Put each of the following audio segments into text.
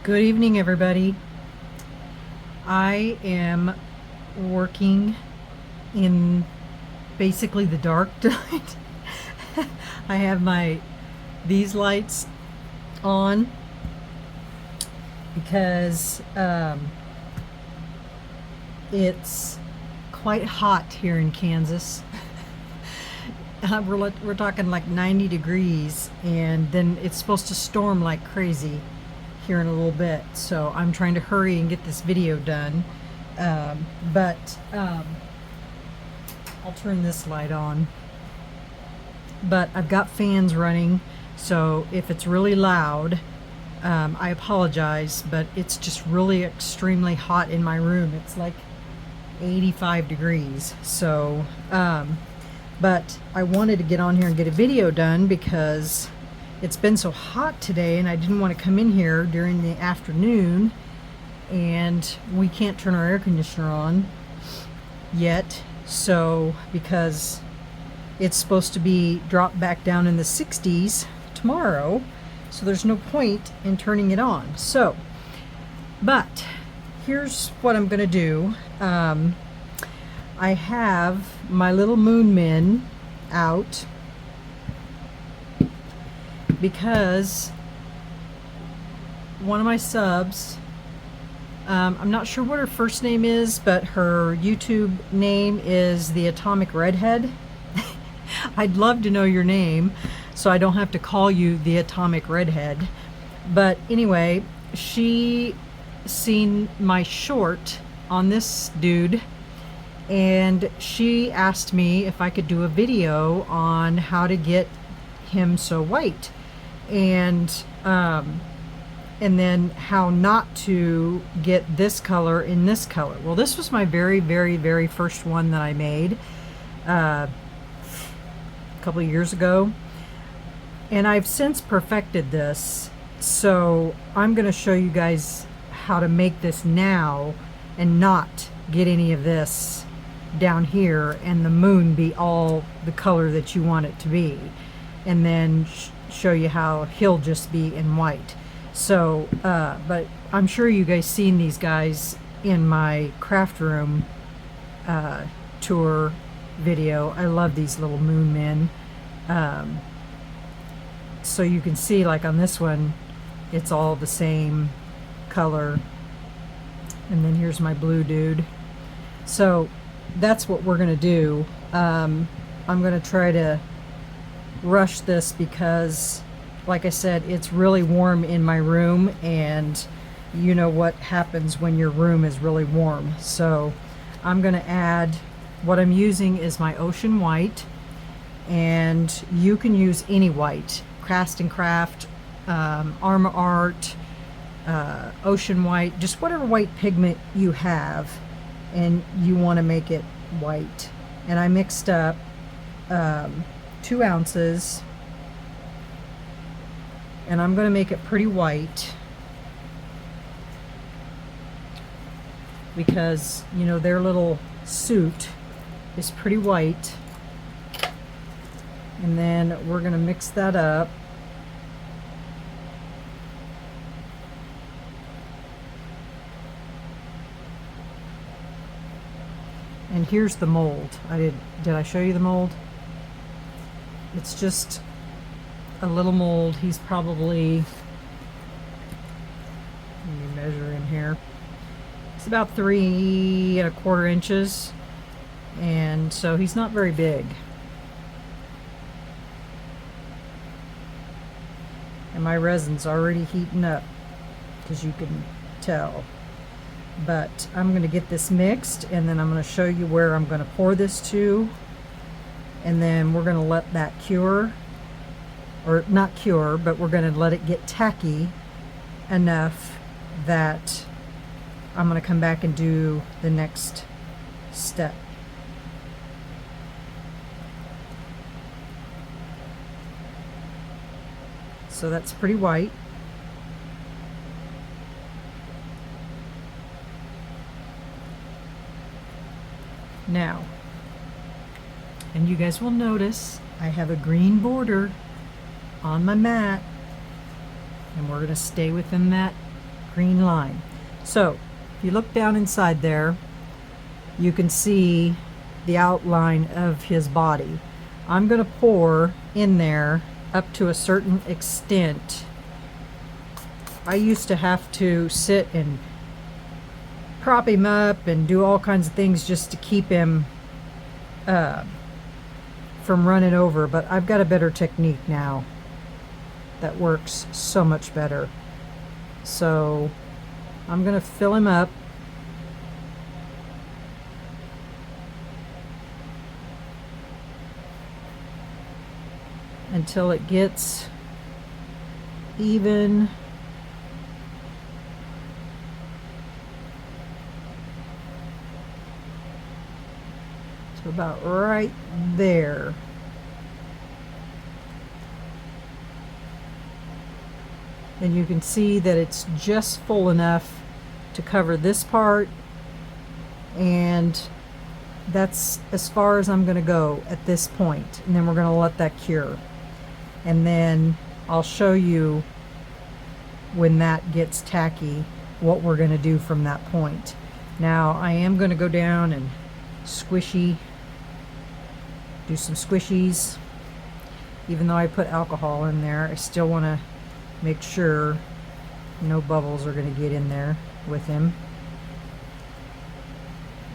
Good evening, everybody. I am working in basically the dark tonight. I have these lights on because it's quite hot here in Kansas. We're talking like 90 degrees, and then it's supposed to storm like crazy here in a little bit, so I'm trying to hurry and get this video done. But I'll turn this light on. But I've got fans running, so if it's really loud, I apologize, but it's just really extremely hot in my room. It's like 85 degrees. So, but I wanted to get on here and get a video done because it's been so hot today, and I didn't want to come in here during the afternoon, and we can't turn our air conditioner on yet, so because it's supposed to be dropped back down in the 60s tomorrow, so there's no point in turning it on. So, but here's what I'm gonna do. I have my little moon men out because one of my subs, I'm not sure what her first name is, but her YouTube name is the Atomic Redhead. I'd love to know your name so I don't have to call you the Atomic Redhead. But anyway, she seen my short on this dude, and she asked me if I could do a video on how to get him so white, and then how not to get this color in this color. Well, this was my very first one that I made a couple of years ago, and I've since perfected this, so I'm going to show you guys how to make this now and not get any of this down here and the moon be all the color that you want it to be, and then show you how he'll just be in white. So but I'm sure you guys seen these guys in my craft room tour video. I love these little moon men. So you can see, like on this one, it's all the same color, and then here's my blue dude. So that's what we're gonna do. I'm gonna try to rush this because, like I said, it's really warm in my room, and you know what happens when your room is really warm. So I'm going to add, what I'm using is my ocean white, and you can use any white, Cast and Craft, Armor Art, ocean white, just whatever white pigment you have and you want to make it white. And I mixed up 2 ounces, and I'm going to make it pretty white because, you know, their little suit is pretty white. And then we're going to mix that up. And here's the mold. Did I show you the mold? It's just a little mold. He's probably, let me measure in here. It's about 3 1/4 inches, and so he's not very big. And my resin's already heating up, because you can tell. But I'm going to get this mixed, and then I'm going to show you where I'm going to pour this to, and then we're going to let that cure, or not cure, but we're going to let it get tacky enough that I'm going to come back and do the next step. So that's pretty white. Now, and you guys will notice I have a green border on my mat, and we're going to stay within that green line. So if you look down inside there, you can see the outline of his body. I'm going to pour in there up to a certain extent. I used to have to sit and prop him up and do all kinds of things just to keep him from running over, but I've got a better technique now that works so much better. So I'm going to fill him up until it gets even. So about right there. And you can see that it's just full enough to cover this part, and that's as far as I'm going to go at this point. And then we're going to let that cure, and then I'll show you when that gets tacky what we're going to do from that point. Now I am going to go down and do some squishies. Even though I put alcohol in there, I still want to make sure no bubbles are going to get in there with him.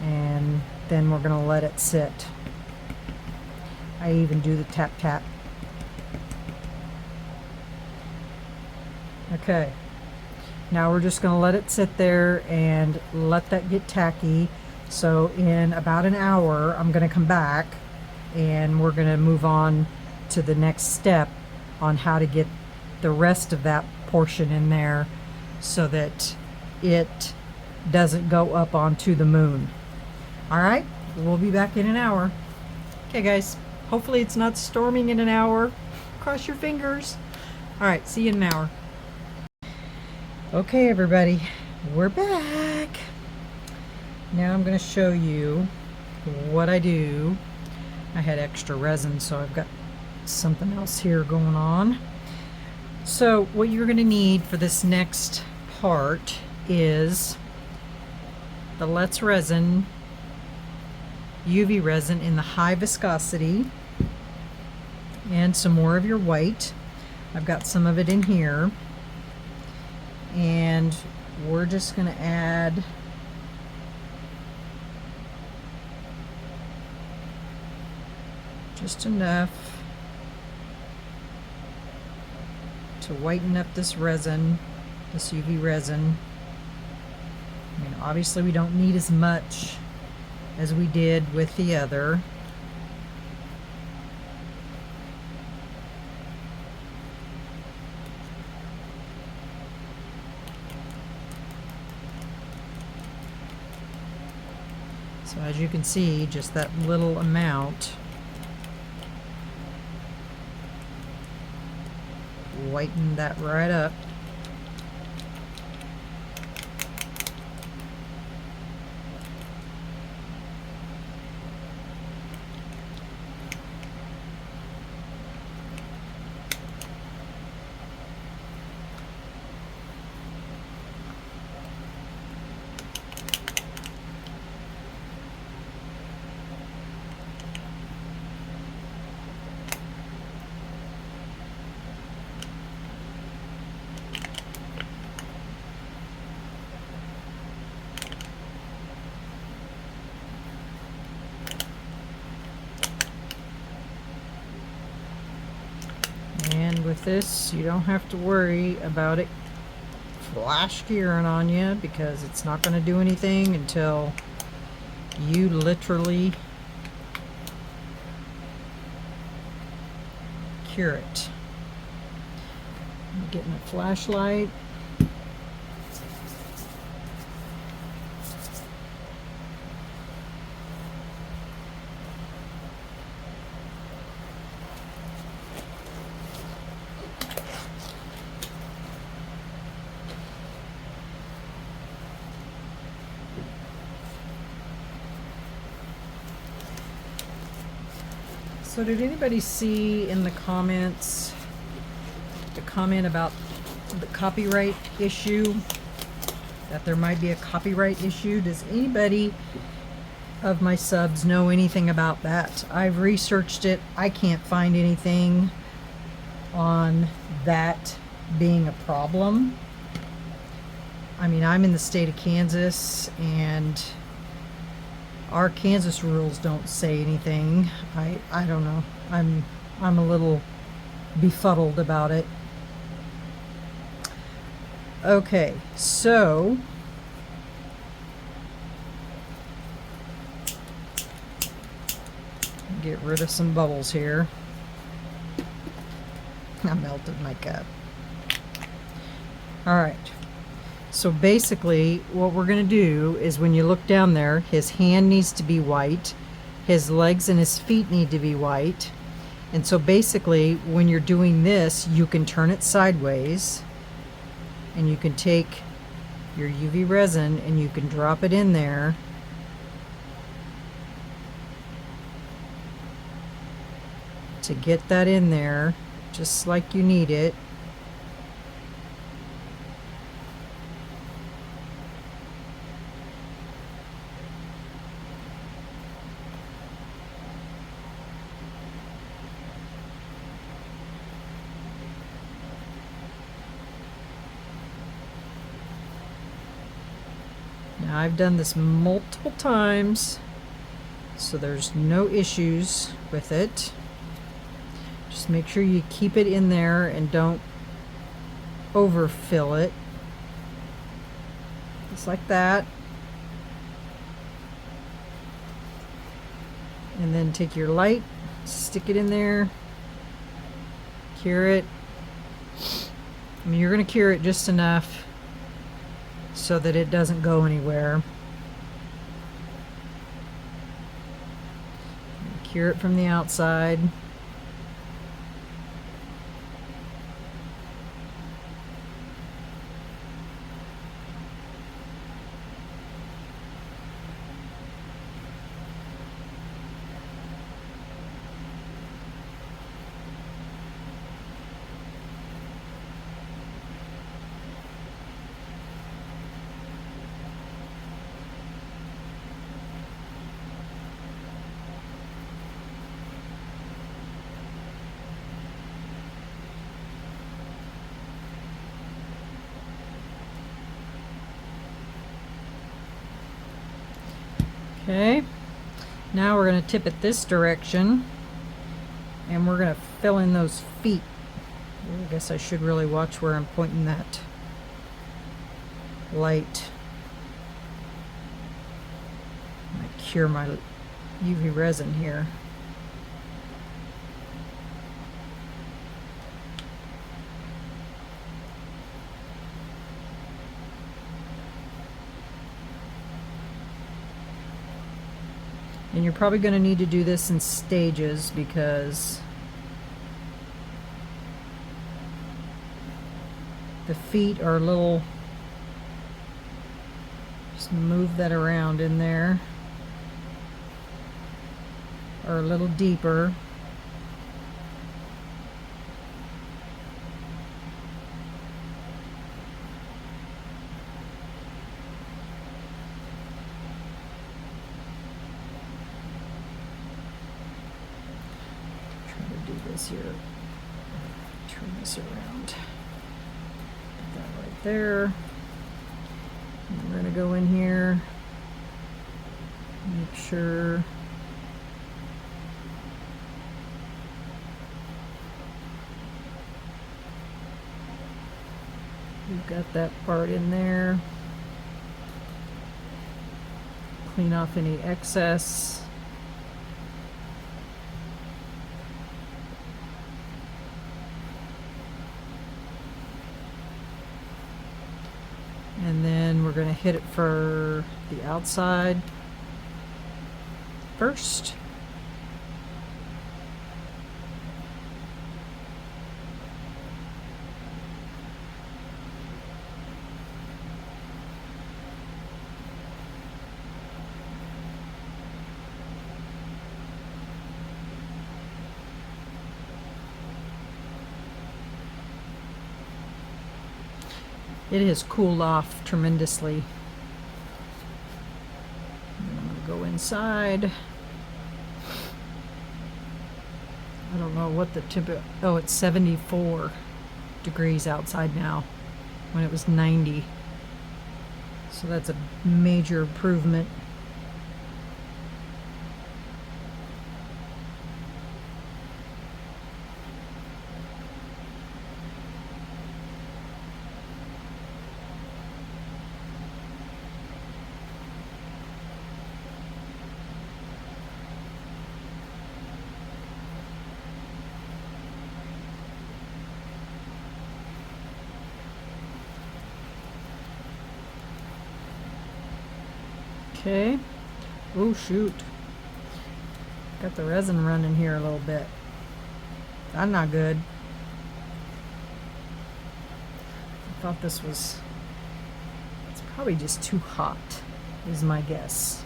And then we're going to let it sit. I even do the tap tap. Okay, now we're just going to let it sit there and let that get tacky. So in about an hour I'm going to come back and we're going to move on to the next step on how to get the rest of that portion in there so that it doesn't go up onto the moon. All right, we'll be back in an hour. Okay guys, hopefully it's not storming in an hour. Cross your fingers. All right, see you in an hour. Okay everybody, we're back. Now I'm going to show you what I do. I had extra resin, so I've got something else here going on. So what you're going to need for this next part is the Let's Resin UV resin in the high viscosity and some more of your white. I've got some of it in here, and we're just going to add just enough to whiten up this resin, this UV resin. I mean, obviously we don't need as much as we did with the other. So as you can see, just that little amount whiten that right up. And with this, you don't have to worry about it flash gearing on you, because it's not going to do anything until you literally cure it. I'm getting a flashlight. So did anybody see in the comments the comment about the copyright issue? that there might be a copyright issue. Does anybody of my subs know anything about that? I've researched it. I can't find anything on that being a problem. I mean, I'm in the state of Kansas, and our Kansas rules don't say anything. I don't know. I'm a little befuddled about it. Okay, so get rid of some bubbles here. I melted my cup. All right. So basically what we're going to do is, when you look down there, his hand needs to be white, his legs and his feet need to be white. And so basically when you're doing this, you can turn it sideways and you can take your UV resin and you can drop it in there. To get that in there just like you need it. Now I've done this multiple times, so there's no issues with it. Just make sure you keep it in there and don't overfill it. Just like that. And then take your light, stick it in there, cure it. I mean, you're going to cure it just enough so that it doesn't go anywhere. Cure it from the outside. Okay, now we're going to tip it this direction and we're going to fill in those feet. I guess I should really watch where I'm pointing that light. I cure my UV resin here. And you're probably going to need to do this in stages because the feet are a little, just move that around in there, are a little deeper. Here, turn this around, put that right there. And we're going to go in here, make sure we've got that part in there, clean off any excess. And then we're going to hit it for the outside first. It has cooled off tremendously. I'm going to go inside. I don't know what the temperature. Oh, it's 74 degrees outside now when it was 90. So that's a major improvement. Okay. Oh, shoot. Got the resin running here a little bit. That's not good. I thought this was... It's probably just too hot, is my guess.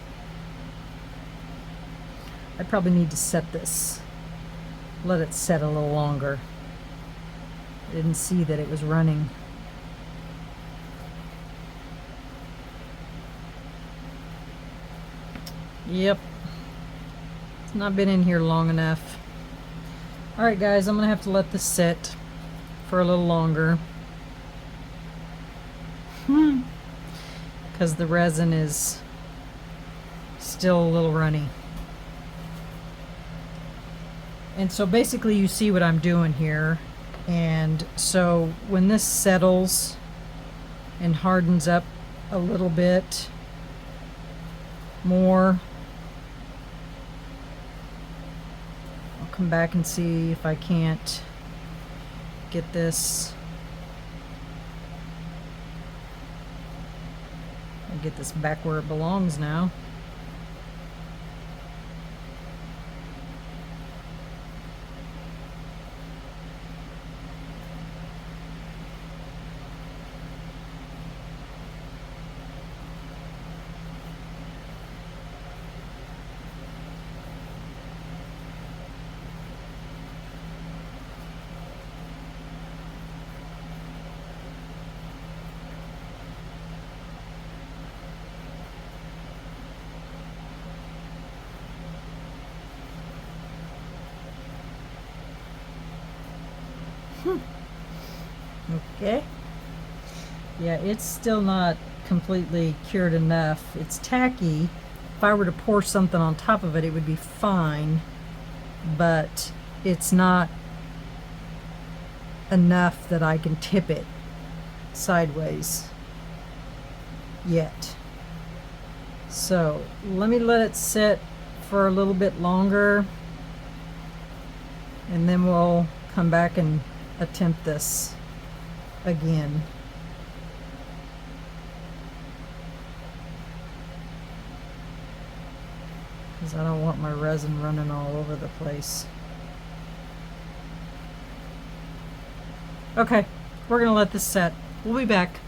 I probably need to set this. Let it set a little longer. I didn't see that it was running. Yep. It's not been in here long enough. Alright guys, I'm going to have to let this sit for a little longer. Because the resin is still a little runny. And so basically you see what I'm doing here. And so when this settles and hardens up a little bit more, I'll come back and see if I can't get this. I'll get this back where it belongs now. Okay. Yeah, it's still not completely cured enough. It's tacky. If I were to pour something on top of it, it would be fine. But it's not enough that I can tip it sideways yet. So let me let it sit for a little bit longer, and then we'll come back and attempt this again. Because I don't want my resin running all over the place. Okay, we're gonna let this set. We'll be back.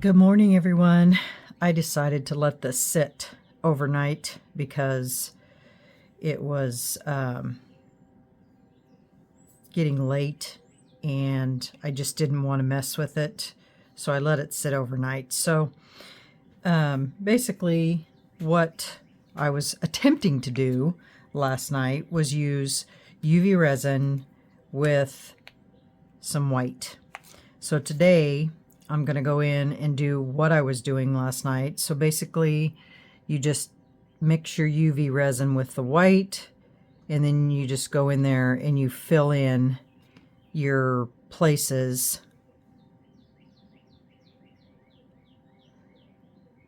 Good morning, everyone. I decided to let this sit overnight because it was getting late and I just didn't want to mess with it, so I let it sit overnight. So basically what I was attempting to do last night was use UV resin with some white. So today I'm going to go in and do what I was doing last night. So basically you just mix your UV resin with the white, and then you just go in there and you fill in your places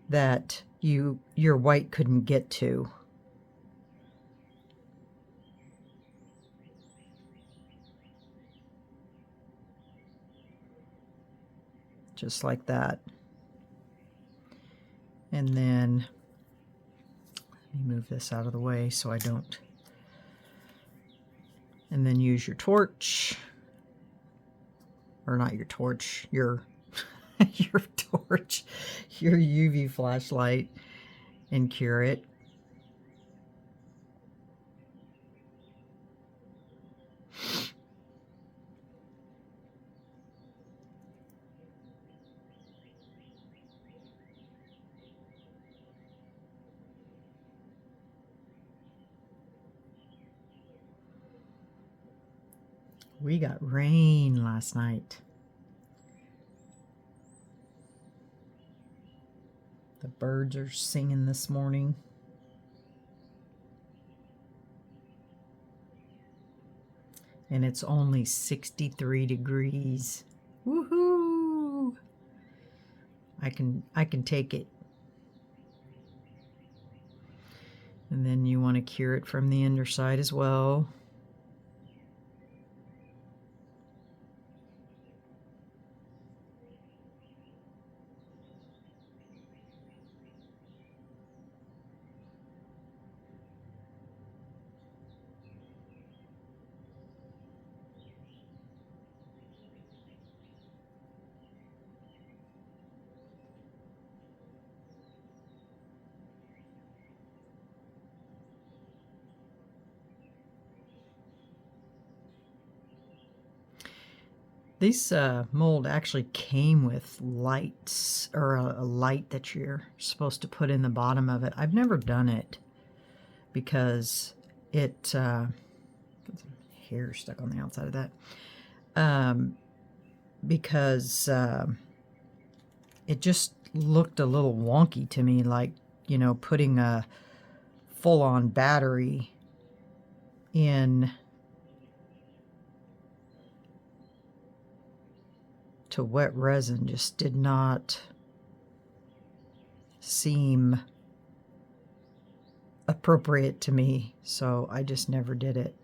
that your white couldn't get to. Just like that. And then let me move this out of the way so I don't. And then use your torch, or not your torch, your your torch, your UV flashlight, and cure it. We got rain last night. The birds are singing this morning. And it's only 63 degrees. Woohoo! I can take it. And then you want to cure it from the underside as well. This mold actually came with lights, or a light that you're supposed to put in the bottom of it. I've never done it because it got some hair stuck on the outside of that. Because it just looked a little wonky to me, like, you know, putting a full-on battery in to wet resin just did not seem appropriate to me, so I just never did it.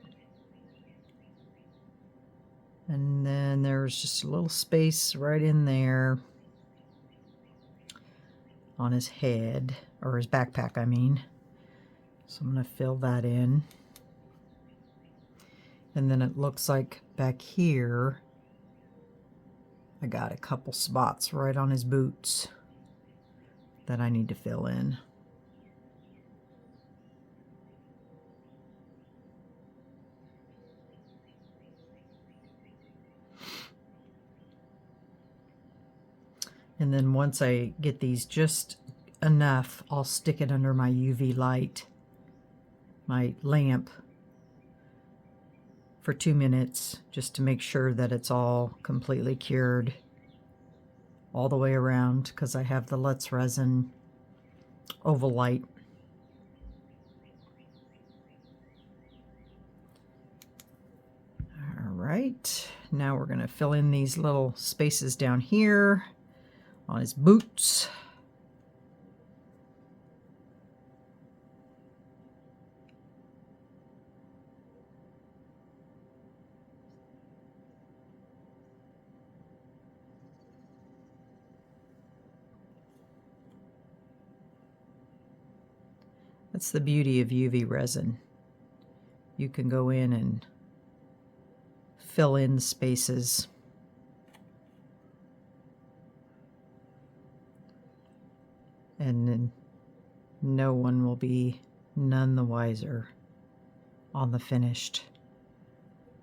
And then there's just a little space right in there on his head, or his backpack, I mean. So I'm going to fill that in. And then it looks like back here I got a couple spots right on his boots that I need to fill in. And then once I get these just enough, I'll stick it under my UV light, my lamp, for 2 minutes, just to make sure that it's all completely cured all the way around, because I have the Let's Resin oval light. All right, now we're going to fill in these little spaces down here on his boots. That's the beauty of UV resin. You can go in and fill in spaces. And then no one will be none the wiser on the finished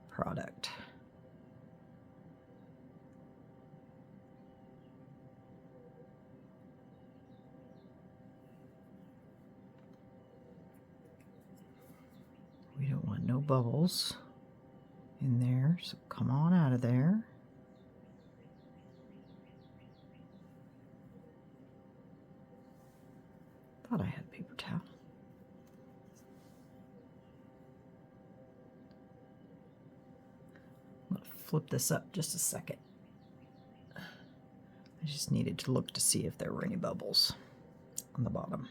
product. We don't want no bubbles in there, so come on out of there. Thought I had paper towel. I'm going to flip this up just a second. I just needed to look to see if there were any bubbles on the bottom.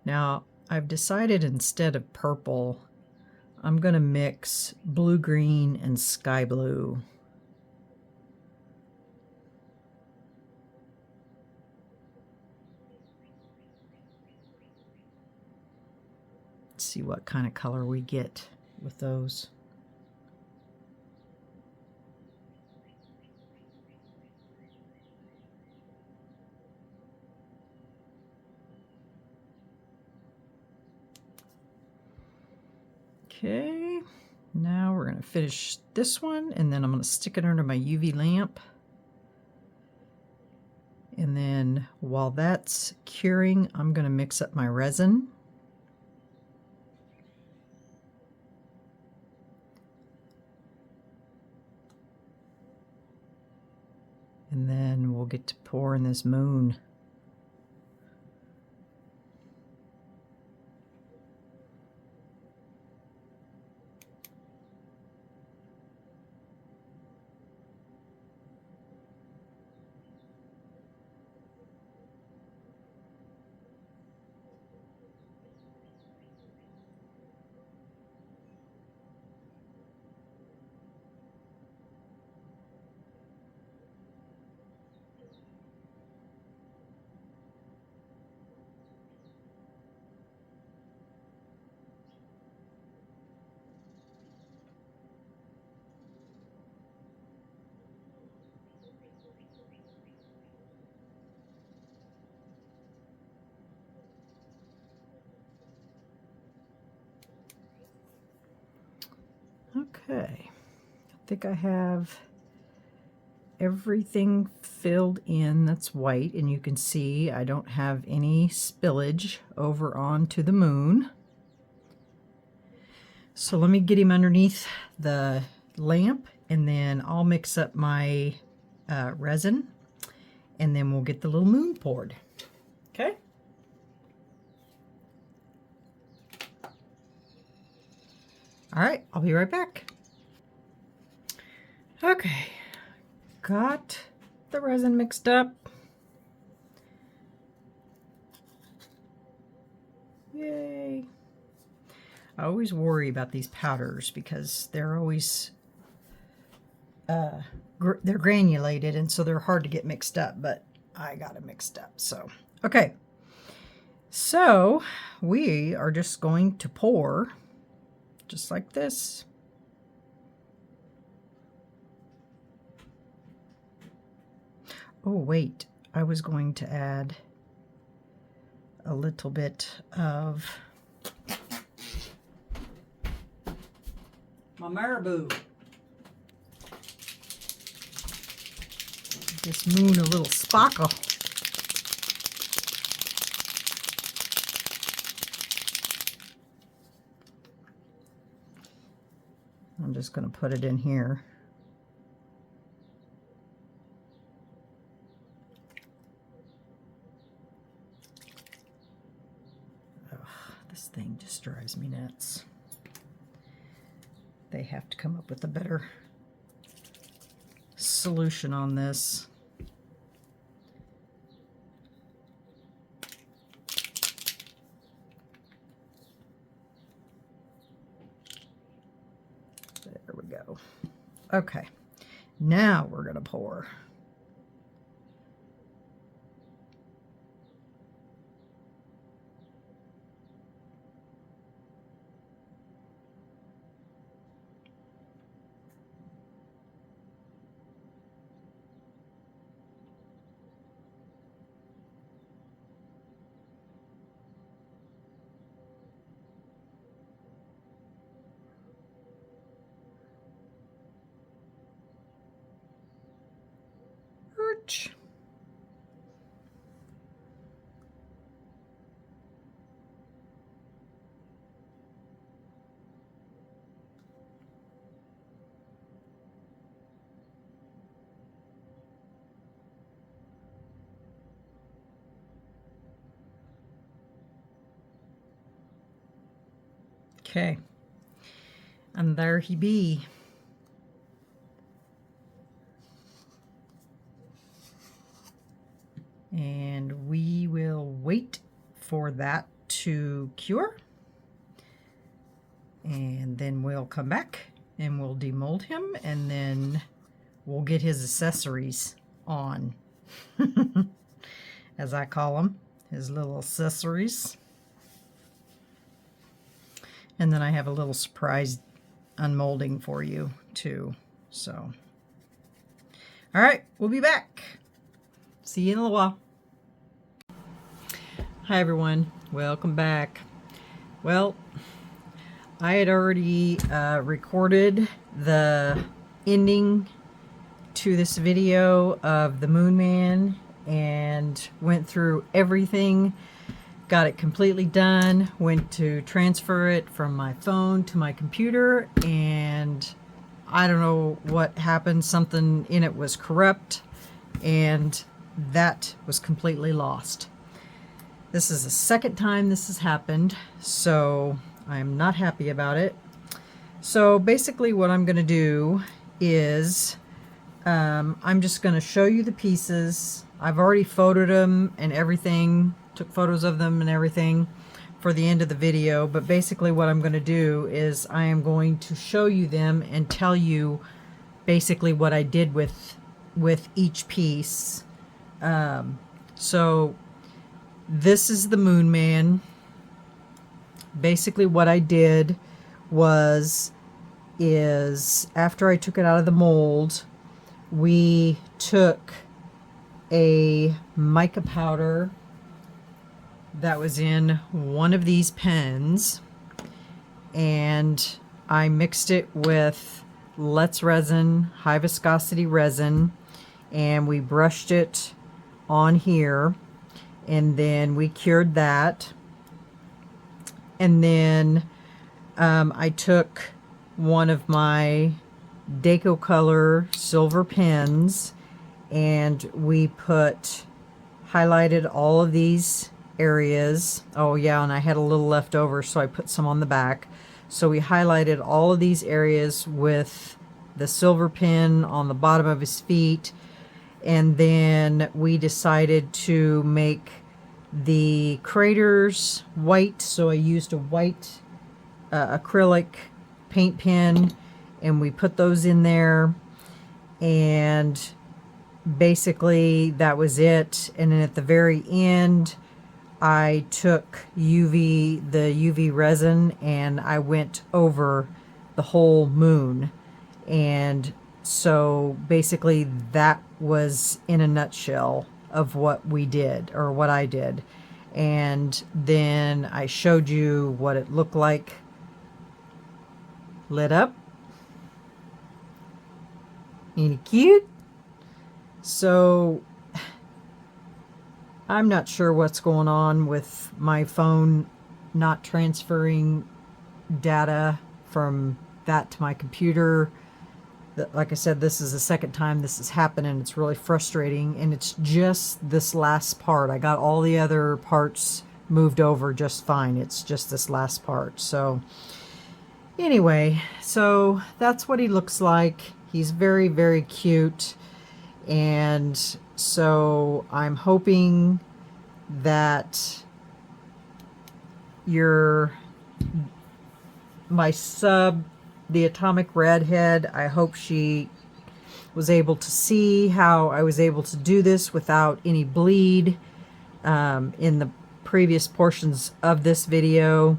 Now, I've decided instead of purple, I'm going to mix blue-green and sky blue. Let's see what kind of color we get with those. Okay, now we're going to finish this one, and then I'm going to stick it under my UV lamp. And then while that's curing, I'm going to mix up my resin. And then we'll get to pouring this moon. Okay, I think I have everything filled in that's white, and you can see I don't have any spillage over onto the moon. So let me get him underneath the lamp, and then I'll mix up my resin, and then we'll get the little moon poured. Okay? All right, I'll be right back. Okay, got the resin mixed up. Yay. I always worry about these powders because they're always they're granulated, and so they're hard to get mixed up, but I got it mixed up. So okay, so we are just going to pour just like this. Oh wait, I was going to add a little bit of my marabou. This moon a little sparkle. I'm just going to put it in here. Ugh, this thing just drives me nuts. They have to come up with a better solution on this. There we go. Okay, now we're going to pour. Okay, and there he be. And we will wait for that to cure, and then we'll come back and we'll demold him, and then we'll get his accessories on, as I call them, his little accessories. And then I have a little surprise unmolding for you too. So, all right, we'll be back. See you in a little while. Hi everyone, welcome back. Well, I had already recorded the ending to this video of the Moon Man and went through everything, got it completely done, went to transfer it from my phone to my computer, and I don't know what happened. Something in it was corrupt, and that was completely lost. This is the second time this has happened, so I'm not happy about it. So basically what I'm going to do is I'm just going to show you the pieces. I've already photoed them and everything, took photos of them and everything for the end of the video, but basically what I'm going to do is I am going to show you them and tell you basically what I did with each piece. So this is the Moon Man. Basically what I did is after I took it out of the mold, we took a mica powder that was in one of these pens, and I mixed it with Let's Resin high viscosity resin, and we brushed it on here, and then we cured that. And then I took one of my Deco Color silver pens, and we highlighted all of these areas. Oh yeah, and I had a little left over, so I put some on the back. So we highlighted all of these areas with the silver pen on the bottom of his feet, and then we decided to make the craters white, so I used a white acrylic paint pen, and we put those in there, and basically that was it. And then at the very end I took the UV resin, and I went over the whole moon. And so basically that was in a nutshell of what we did, or what I did. And then I showed you what it looked like lit up. Ain't it cute? So I'm not sure what's going on with my phone not transferring data from that to my computer. Like I said, this is the second time this has happened, and it's really frustrating. And it's just this last part. I got all the other parts moved over just fine. It's just this last part. So anyway, so that's what he looks like. He's very, very cute. And so I'm hoping that my sub, the Atomic Redhead, I hope she was able to see how I was able to do this without any bleed in the previous portions of this video,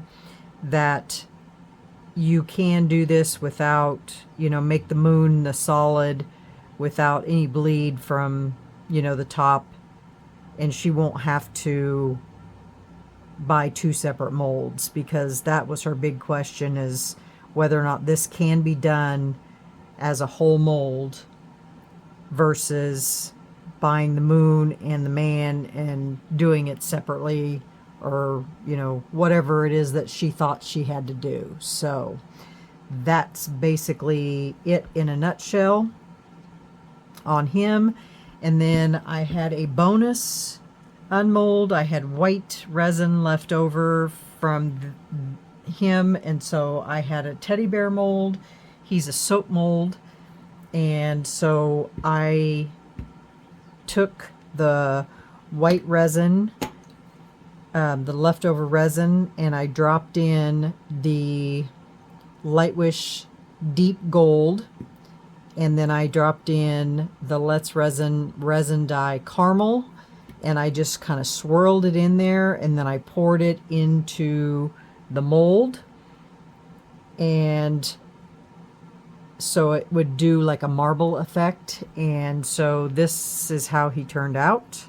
that you can do this without, make the moon the solid without any bleed from, the top, and she won't have to buy two separate molds, because that was her big question, is whether or not this can be done as a whole mold versus buying the moon and the man and doing it separately, or whatever it is that she thought she had to do. So that's basically it in a nutshell on him. And then I had a bonus unmold. I had white resin left over from him, and so I had a teddy bear mold. He's a soap mold, and so I took the white resin, the leftover resin, and I dropped in the Lightwish deep gold, and then I dropped in the Let's resin dye caramel, and I just kind of swirled it in there, and then I poured it into the mold, and so it would do like a marble effect. And so this is how he turned out.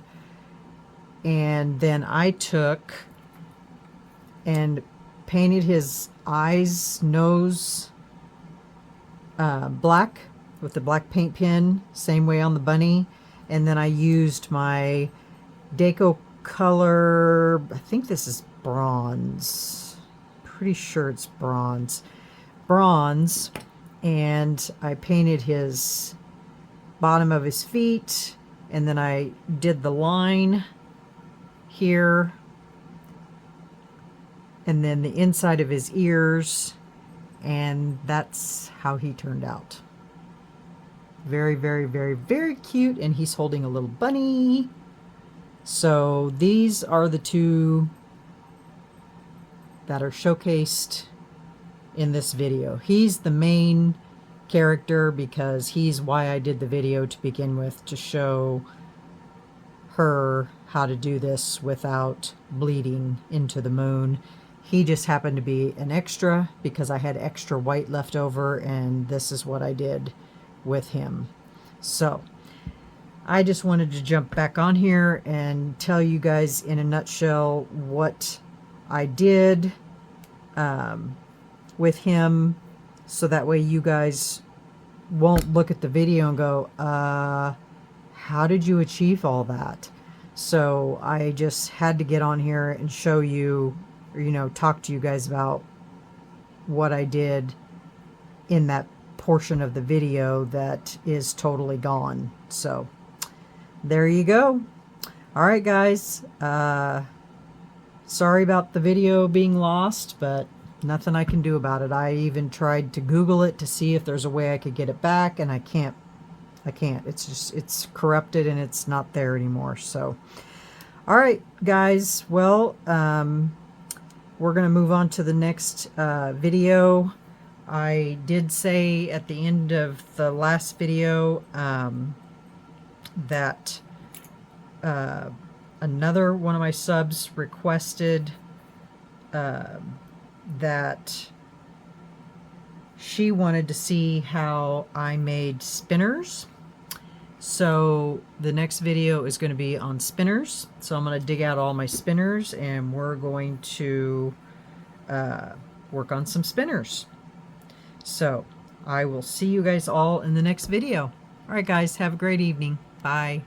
And then I took and painted his eyes, nose black with the black paint pen, same way on the bunny. And then I used my Deco Color, I think this is bronze, pretty sure it's bronze, and I painted his bottom of his feet and then I did the line here, and then the inside of his ears, and that's how he turned out. Very, very, very, very cute, and he's holding a little bunny. So these are the two that are showcased in this video. He's the main character because he's why I did the video to begin with, to show her how to do this without bleeding into the moon. He just happened to be an extra because I had extra white left over, and this is what I did with him. So I just wanted to jump back on here and tell you guys in a nutshell what I did with him, so that way you guys won't look at the video and go, how did you achieve all that? So I just had to get on here and show you, or, you know, talk to you guys about what I did in that portion of the video that is totally gone. So there you go. All right, guys. Sorry about the video being lost, but nothing I can do about it. I even tried to Google it to see if there's a way I could get it back, and I can't. It's just, it's corrupted and it's not there anymore. So, all right, guys. Well, we're going to move on to the next video. I did say at the end of the last video that another one of my subs requested that she wanted to see how I made spinners. So the next video is going to be on spinners. So I'm going to dig out all my spinners, and we're going to work on some spinners. So I will see you guys all in the next video. All right, guys, have a great evening. Bye.